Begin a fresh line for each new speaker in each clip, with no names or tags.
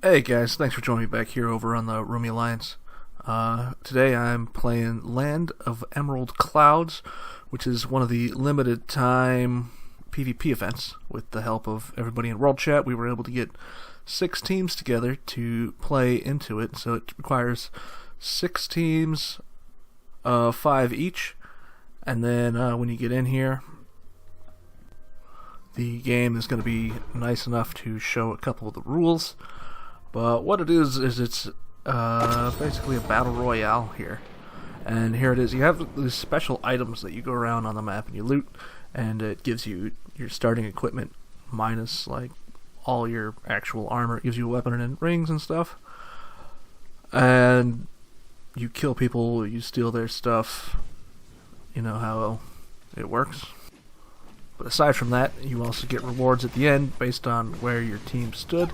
Hey guys, thanks for joining me back here over on the Roomy Alliance. Today I'm playing Land of Emerald Clouds, which is one of the limited time PvP events. With the help of everybody in World Chat, we were able to get 6 teams together to play into it. So it requires 6 teams, 5 each. And then when you get in here, the game is going to be nice enough to show a couple of the rules. But what it is it's basically a battle royale here. And here it is. You have these special items that you go around on the map and you loot, and it gives you your starting equipment minus like all your actual armor. It gives you a weapon and rings and stuff. And you kill people, you steal their stuff. You know how it works. But aside from that, you also get rewards at the end based on where your team stood.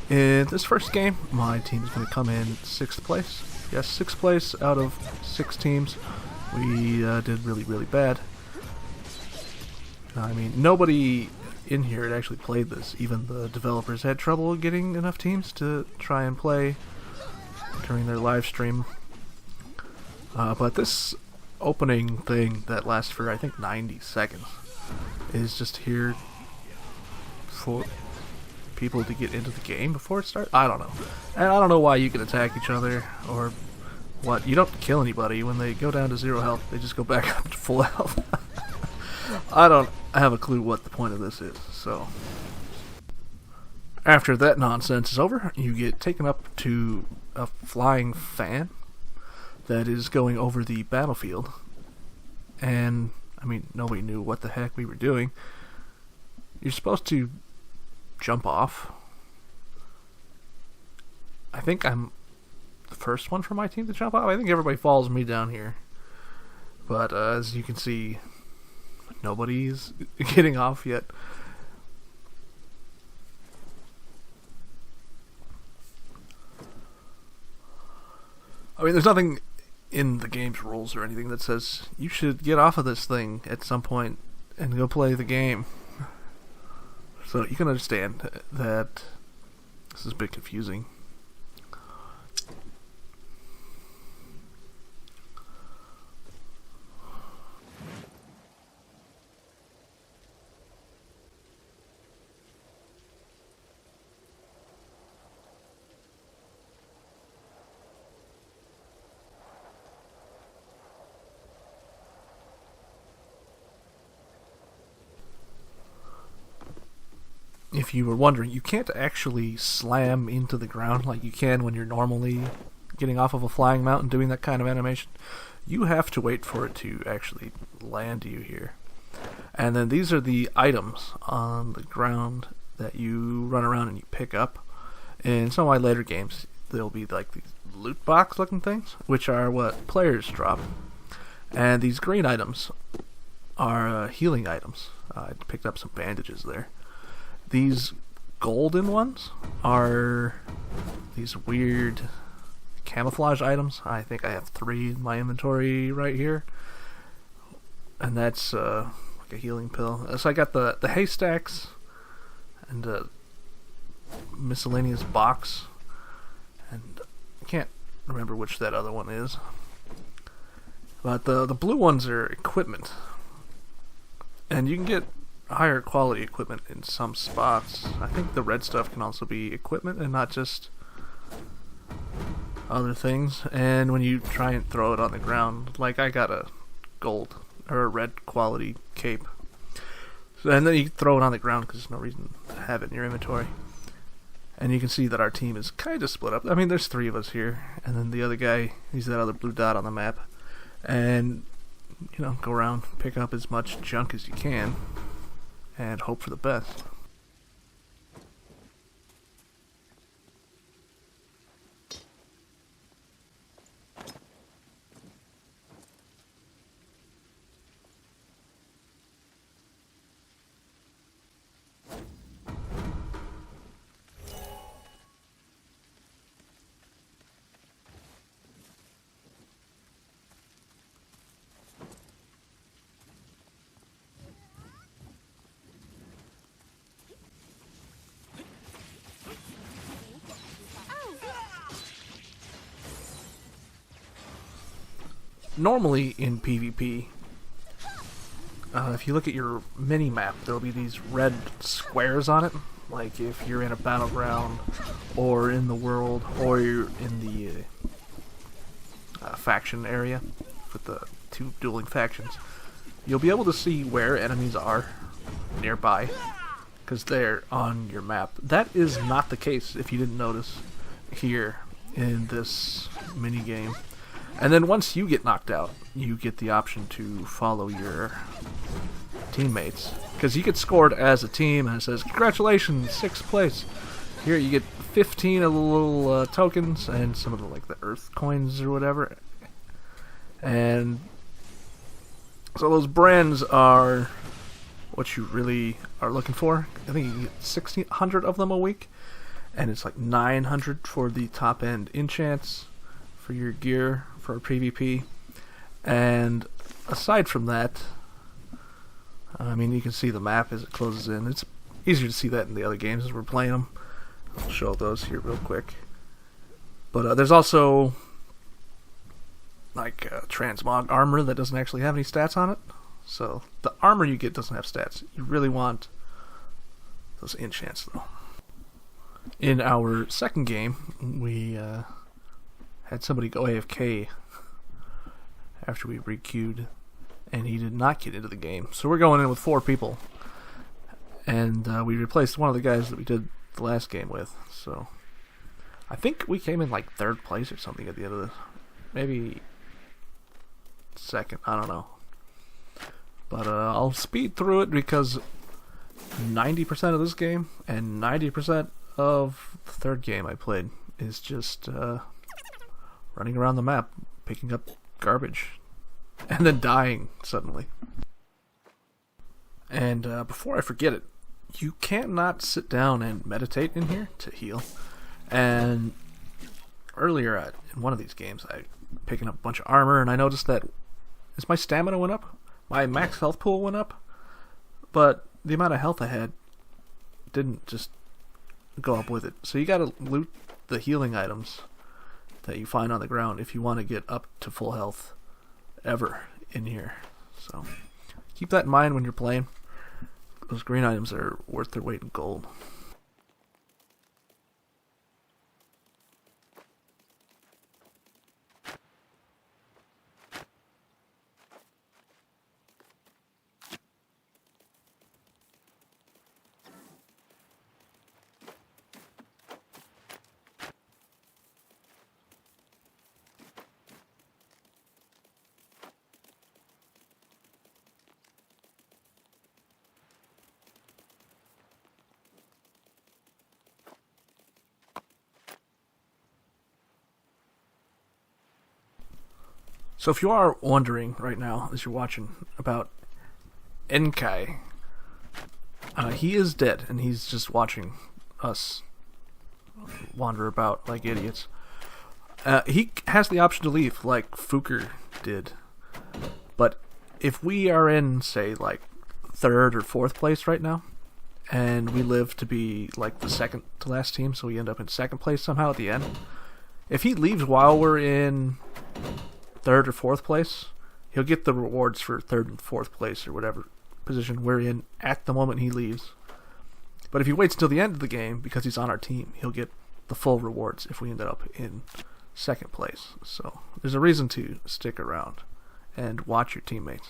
In this first game, my team is going to come in 6th place. Yes, 6th place out of 6 teams. We did really bad. I mean, nobody in here had actually played this. Even the developers had trouble getting enough teams to try and play during their live stream. But this opening thing that lasts for, I think, 90 seconds is just here for people to get into the game before it starts. I don't know. And I don't know why you can attack each other or what. You don't kill anybody. When they go down to 0 health, they just go back up to full health. I don't have a clue what the point of this is. So after that nonsense is over, you get taken up to a flying fan that is going over the battlefield. And I mean, nobody knew what the heck we were doing. You're supposed to jump off. I think I'm the first one from my team to jump off. I think everybody follows me down here. But as you can see, nobody's getting off yet. I mean, there's nothing in the game's rules or anything that says you should get off of this thing at some point and go play the game. So you can understand that this is a bit confusing. If you were wondering, you can't actually slam into the ground like you can when you're normally getting off of a flying mount and doing that kind of animation. You have to wait for it to actually land you here. And then these are the items on the ground that you run around and you pick up. In some of my later games, there'll be like these loot box looking things, which are what players drop. And these green items are healing items. I picked up some bandages there. These golden ones are these weird camouflage items. I think I have 3 in my inventory right here. And that's like a healing pill. So I got the haystacks and a miscellaneous box. And I can't remember which that other one is. But the blue ones are equipment. And you can get higher quality equipment in some spots. I think the red stuff can also be equipment and not just other things. And when you try and throw it on the ground, like I got a gold or a red quality cape, and then you throw it on the ground because there's no reason to have it in your inventory. And you can see that our team is kind of split up. I mean, there's 3 of us here, and then the other guy, he's that other blue dot on the map. And you know, go around, pick up as much junk as you can and hope for the best. normally in PvP, if you look at your mini map, there'll be these red squares on it. Like if you're in a battleground, or in the world, or you're in the faction area with the two dueling factions, you'll be able to see where enemies are nearby because they're on your map. That is not the case, if you didn't notice, here in this mini game. And then once you get knocked out, you get the option to follow your teammates, because you get scored as a team and it says congratulations, 6th place. Here you get 15 of the little tokens and some of the like the earth coins or whatever, and so those brands are what you really are looking for. I think you get 1,600 of them a week, and it's like 900 for the top end enchants for your gear for PvP. And aside from that, I mean, you can see the map as it closes in. It's easier to see that in the other games as we're playing them. I'll show those here real quick. But there's also like transmog armor that doesn't actually have any stats on it. So the armor you get doesn't have stats. You really want those enchants though. In our second game, we had somebody go AFK after we re-queued, and he did not get into the game. So we're going in with 4 people, and we replaced one of the guys that we did the last game with. So I think we came in like 3rd place or something at the end of this. Maybe 2nd, I don't know. But I'll speed through it because 90% of this game and 90% of the 3rd game I played is just running around the map, picking up garbage, and then dying suddenly. And before I forget it, you can't not sit down and meditate in here to heal. And earlier in one of these games, I picking up a bunch of armor, and I noticed that as my stamina went up, my max health pool went up, but the amount of health I had didn't just go up with it. So you gotta loot the healing items that you find on the ground if you want to get up to full health ever in here. So keep that in mind when you're playing. Those green items are worth their weight in gold. So if you are wondering right now, as you're watching, about Enkai, he is dead, and he's just watching us wander about like idiots. He has the option to leave, like Fuker did. But if we are in, say, like 3rd or 4th place right now, and we live to be like the 2nd to last team, so we end up in 2nd place somehow at the end, if he leaves while we're in 3rd or 4th place, he'll get the rewards for 3rd and 4th place or whatever position we're in at the moment he leaves. But if he waits till the end of the game because he's on our team, he'll get the full rewards if we end up in 2nd place. So there's a reason to stick around and watch your teammates.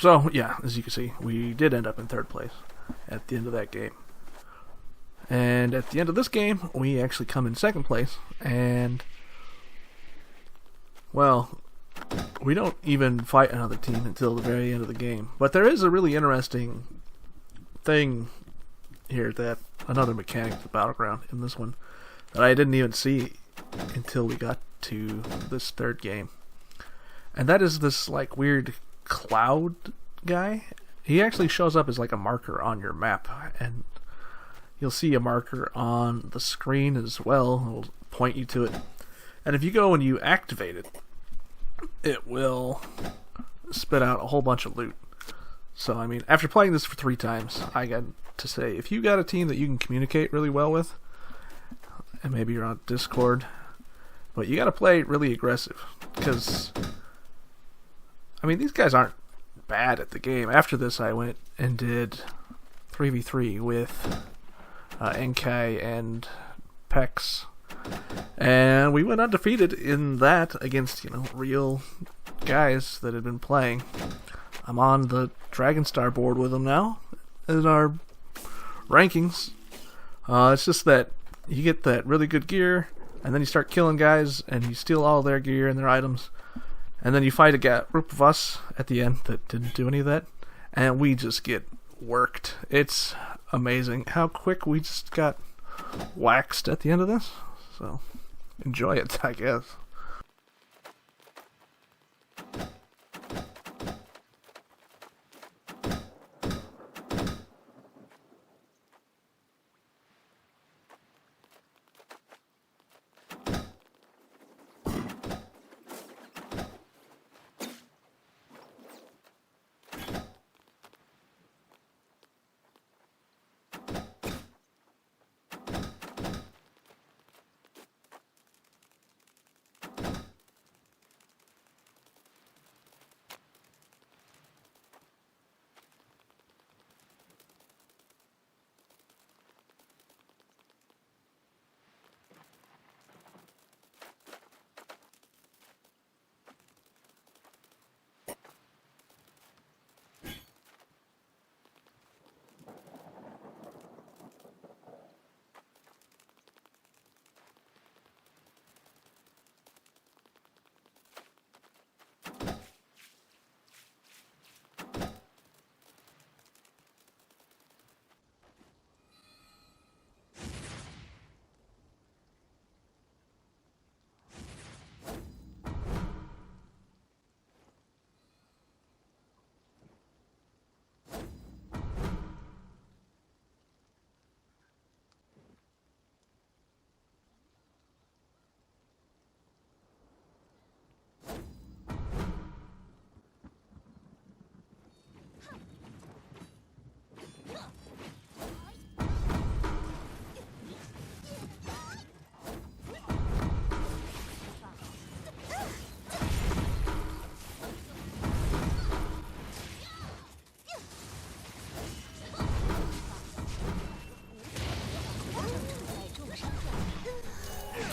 So, yeah, as you can see, we did end up in 3rd place at the end of that game. And at the end of this game, we actually come in 2nd place, and, well, we don't even fight another team until the very end of the game. But there is a really interesting thing here, that another mechanic of the battleground in this one that I didn't even see until we got to this 3rd game. And that is this like weird cloud guy. He actually shows up as like a marker on your map, and you'll see a marker on the screen as well. It will point you to it. And if you go and you activate it, it will spit out a whole bunch of loot. So, I mean, after playing this for 3 times, I got to say, if you got a team that you can communicate really well with, and maybe you're on Discord, but you got to play really aggressive, because, I mean, these guys aren't bad at the game. After this, I went and did 3v3 with NK and Pex, and we went undefeated in that against, you know, real guys that had been playing. I'm on the Dragon Star board with them now in our rankings. It's just that you get that really good gear, and then you start killing guys, and you steal all their gear and their items, and then you fight a group of us at the end that didn't do any of that, and we just get worked. It's amazing how quick we just got waxed at the end of this. So, enjoy it, I guess.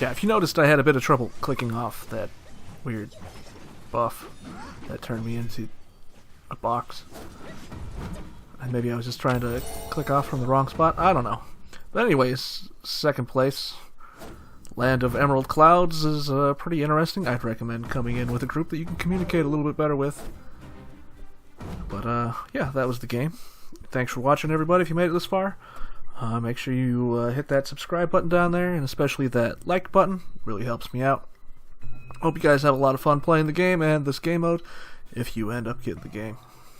Yeah, if you noticed, I had a bit of trouble clicking off that weird buff that turned me into a box. And maybe I was just trying to click off from the wrong spot. I don't know. But anyways, 2nd place. Land of Emerald Clouds is pretty interesting. I'd recommend coming in with a group that you can communicate a little bit better with. But yeah, that was the game. Thanks for watching, everybody, if you made it this far. Make sure you hit that subscribe button down there, and especially that like button. Really helps me out. Hope you guys have a lot of fun playing the game and this game mode, if you end up getting the game.